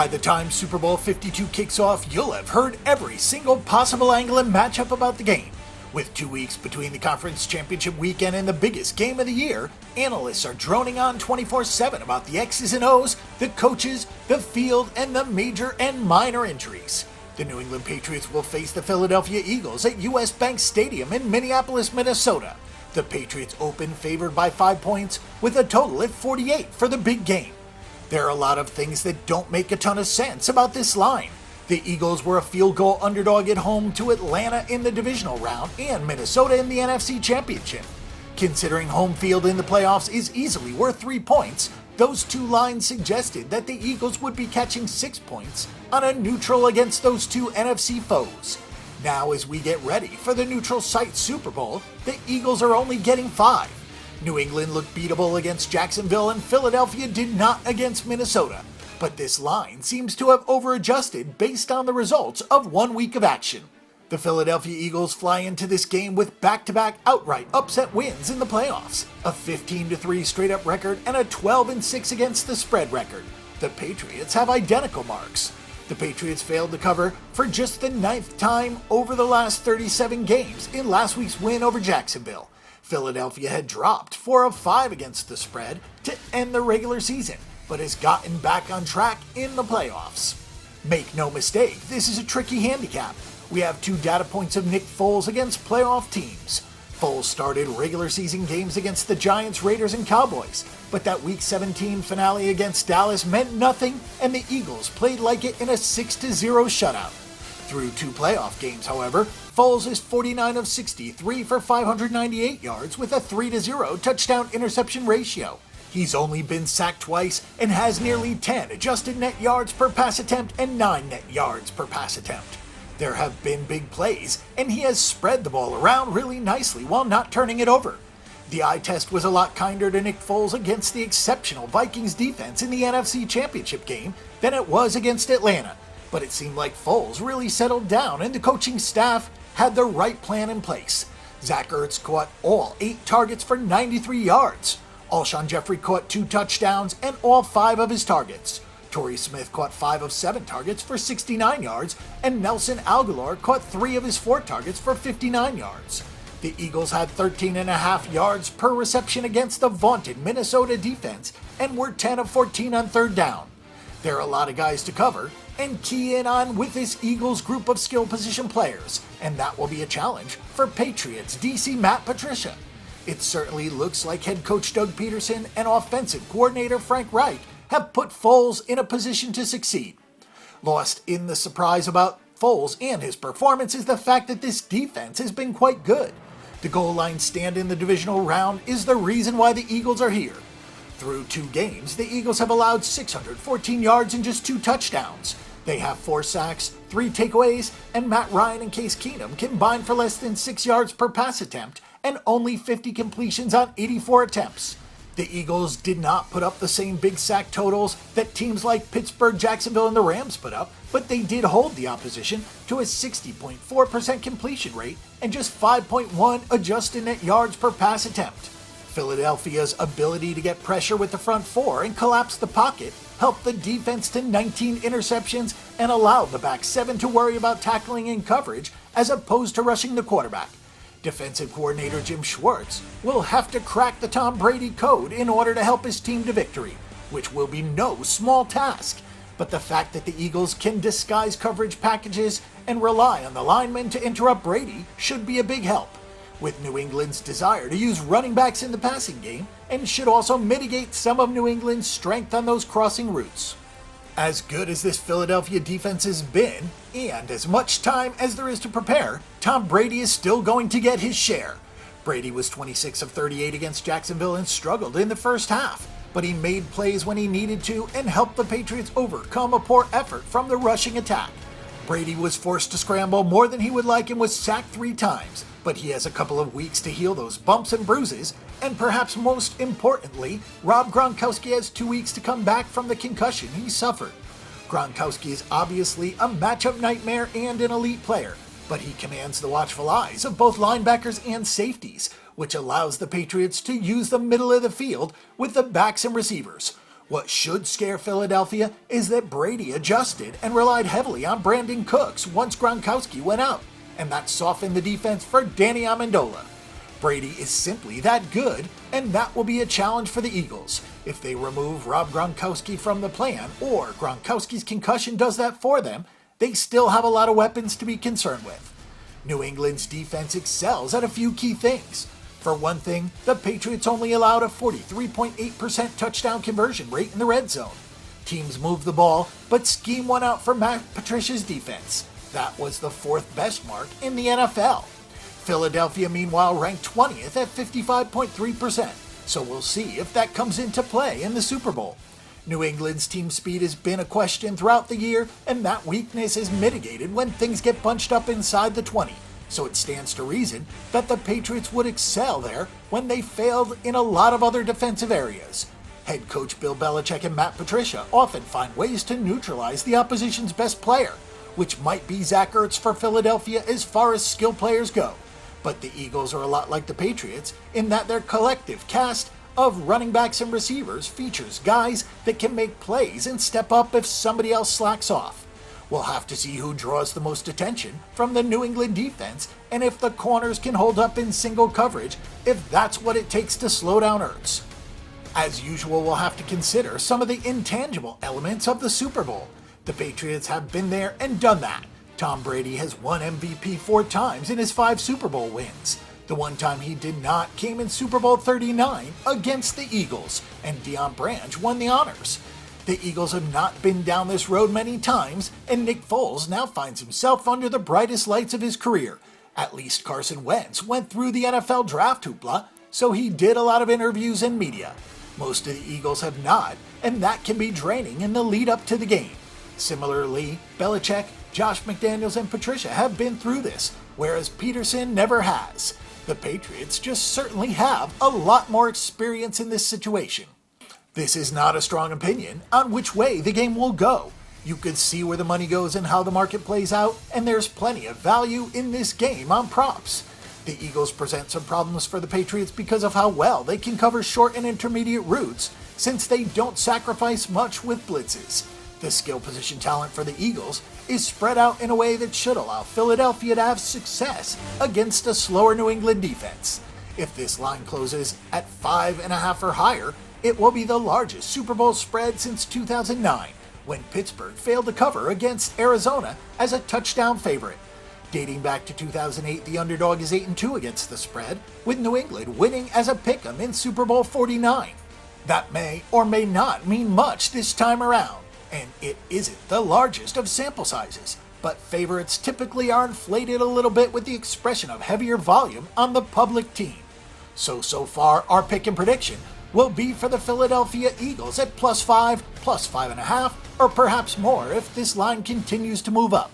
By the time Super Bowl 52 kicks off, you'll have heard every single possible angle and matchup about the game. With 2 weeks between the conference championship weekend and the biggest game of the year, analysts are droning on 24/7 about the X's and O's, the coaches, the field, and the major and minor injuries. The New England Patriots will face the Philadelphia Eagles at US Bank Stadium in Minneapolis, Minnesota. The Patriots open favored by 5 points with a total at 48 for the big game. There are a lot of things that don't make a ton of sense about this line. The Eagles were a field goal underdog at home to Atlanta in the divisional round and Minnesota in the NFC Championship. Considering home field in the playoffs is easily worth 3 points, those two lines suggested that the Eagles would be catching 6 points on a neutral against those two NFC foes. Now, as we get ready for the neutral site Super Bowl, the Eagles are only getting 5. New England looked beatable against Jacksonville and Philadelphia did not against Minnesota, but this line seems to have over-adjusted based on the results of 1 week of action. The Philadelphia Eagles fly into this game with back-to-back outright upset wins in the playoffs, a 15-3 straight-up record and a 12-6 against the spread record. The Patriots have identical marks. The Patriots failed to cover for just the 9th time over the last 37 games in last week's win over Jacksonville. Philadelphia had dropped 4 of 5 against the spread to end the regular season, but has gotten back on track in the playoffs. Make no mistake, this is a tricky handicap. We have 2 data points of Nick Foles against playoff teams. Foles started regular season games against the Giants, Raiders, and Cowboys, but that Week 17 finale against Dallas meant nothing, and the Eagles played like it in a 6-0 shutout. Through 2 playoff games, however, Foles is 49 of 63 for 598 yards with a 3-0 touchdown interception ratio. He's only been sacked twice and has nearly 10 adjusted net yards per pass attempt and 9 net yards per pass attempt. There have been big plays, and he has spread the ball around really nicely while not turning it over. The eye test was a lot kinder to Nick Foles against the exceptional Vikings defense in the NFC Championship game than it was against Atlanta, but it seemed like Foles really settled down and the coaching staff had the right plan in place. Zach Ertz caught all 8 targets for 93 yards. Alshon Jeffrey caught 2 touchdowns and all 5 of his targets. Torrey Smith caught 5 of 7 targets for 69 yards, and Nelson Agholor caught 3 of his 4 targets for 59 yards. The Eagles had 13.5 yards per reception against the vaunted Minnesota defense and were 10 of 14 on 3rd down. There are a lot of guys to cover and key in on with this Eagles group of skill position players, and that will be a challenge for Patriots DC Matt Patricia. It certainly looks like head coach Doug Peterson and offensive coordinator Frank Reich have put Foles in a position to succeed. Lost in the surprise about Foles and his performance is the fact that this defense has been quite good. The goal line stand in the divisional round is the reason why the Eagles are here. Through 2 games, the Eagles have allowed 614 yards and just 2 touchdowns. They have 4 sacks, 3 takeaways, and Matt Ryan and Case Keenum combined for less than 6 yards per pass attempt and only 50 completions on 84 attempts. The Eagles did not put up the same big sack totals that teams like Pittsburgh, Jacksonville, and the Rams put up, but they did hold the opposition to a 60.4% completion rate and just 5.1 adjusted net yards per pass attempt. Philadelphia's ability to get pressure with the front 4 and collapse the pocket helped the defense to 19 interceptions and allowed the back 7 to worry about tackling and coverage as opposed to rushing the quarterback. Defensive coordinator Jim Schwartz will have to crack the Tom Brady code in order to help his team to victory, which will be no small task. But the fact that the Eagles can disguise coverage packages and rely on the linemen to interrupt Brady should be a big help, with New England's desire to use running backs in the passing game, and should also mitigate some of New England's strength on those crossing routes. As good as this Philadelphia defense has been, and as much time as there is to prepare, Tom Brady is still going to get his share. Brady was 26 of 38 against Jacksonville and struggled in the first half, but he made plays when he needed to and helped the Patriots overcome a poor effort from the rushing attack. Brady was forced to scramble more than he would like and was sacked 3 times, but he has a couple of weeks to heal those bumps and bruises, and perhaps most importantly, Rob Gronkowski has 2 weeks to come back from the concussion he suffered. Gronkowski is obviously a matchup nightmare and an elite player, but he commands the watchful eyes of both linebackers and safeties, which allows the Patriots to use the middle of the field with the backs and receivers. What should scare Philadelphia is that Brady adjusted and relied heavily on Brandon Cooks once Gronkowski went out, and that softened the defense for Danny Amendola. Brady is simply that good, and that will be a challenge for the Eagles. If they remove Rob Gronkowski from the plan, or Gronkowski's concussion does that for them, they still have a lot of weapons to be concerned with. New England's defense excels at a few key things. For one thing, the Patriots only allowed a 43.8% touchdown conversion rate in the red zone. Teams moved the ball, but scheme won out for Matt Patricia's defense. That was the fourth best mark in the NFL. Philadelphia, meanwhile, ranked 20th at 55.3%, so we'll see if that comes into play in the Super Bowl. New England's team speed has been a question throughout the year, and that weakness is mitigated when things get bunched up inside the 20. So it stands to reason that the Patriots would excel there when they failed in a lot of other defensive areas. Head coach Bill Belichick and Matt Patricia often find ways to neutralize the opposition's best player, which might be Zach Ertz for Philadelphia as far as skill players go. But the Eagles are a lot like the Patriots in that their collective cast of running backs and receivers features guys that can make plays and step up if somebody else slacks off. We'll have to see who draws the most attention from the New England defense and if the corners can hold up in single coverage, if that's what it takes to slow down Ertz. As usual, we'll have to consider some of the intangible elements of the Super Bowl. The Patriots have been there and done that. Tom Brady has won MVP 4 times in his 5 Super Bowl wins. The one time he did not came in Super Bowl 39 against the Eagles, and Deion Branch won the honors. The Eagles have not been down this road many times, and Nick Foles now finds himself under the brightest lights of his career. At least Carson Wentz went through the NFL draft hoopla, so he did a lot of interviews and media. Most of the Eagles have not, and that can be draining in the lead up to the game. Similarly, Belichick, Josh McDaniels, and Patricia have been through this, whereas Peterson never has. The Patriots just certainly have a lot more experience in this situation. This is not a strong opinion on which way the game will go. You could see where the money goes and how the market plays out, and there's plenty of value in this game on props. The Eagles present some problems for the Patriots because of how well they can cover short and intermediate routes, since they don't sacrifice much with blitzes. The skill position talent for the Eagles is spread out in a way that should allow Philadelphia to have success against a slower New England defense. If this line closes at 5.5 or higher, it will be the largest Super Bowl spread since 2009, when Pittsburgh failed to cover against Arizona as a touchdown favorite. Dating back to 2008, the underdog is 8-2 against the spread, with New England winning as a pick'em in Super Bowl 49. That may or may not mean much this time around, and it isn't the largest of sample sizes, but favorites typically are inflated a little bit with the expression of heavier volume on the public team. So far, our pick and prediction will be for the Philadelphia Eagles at +5, +5.5, or perhaps more if this line continues to move up.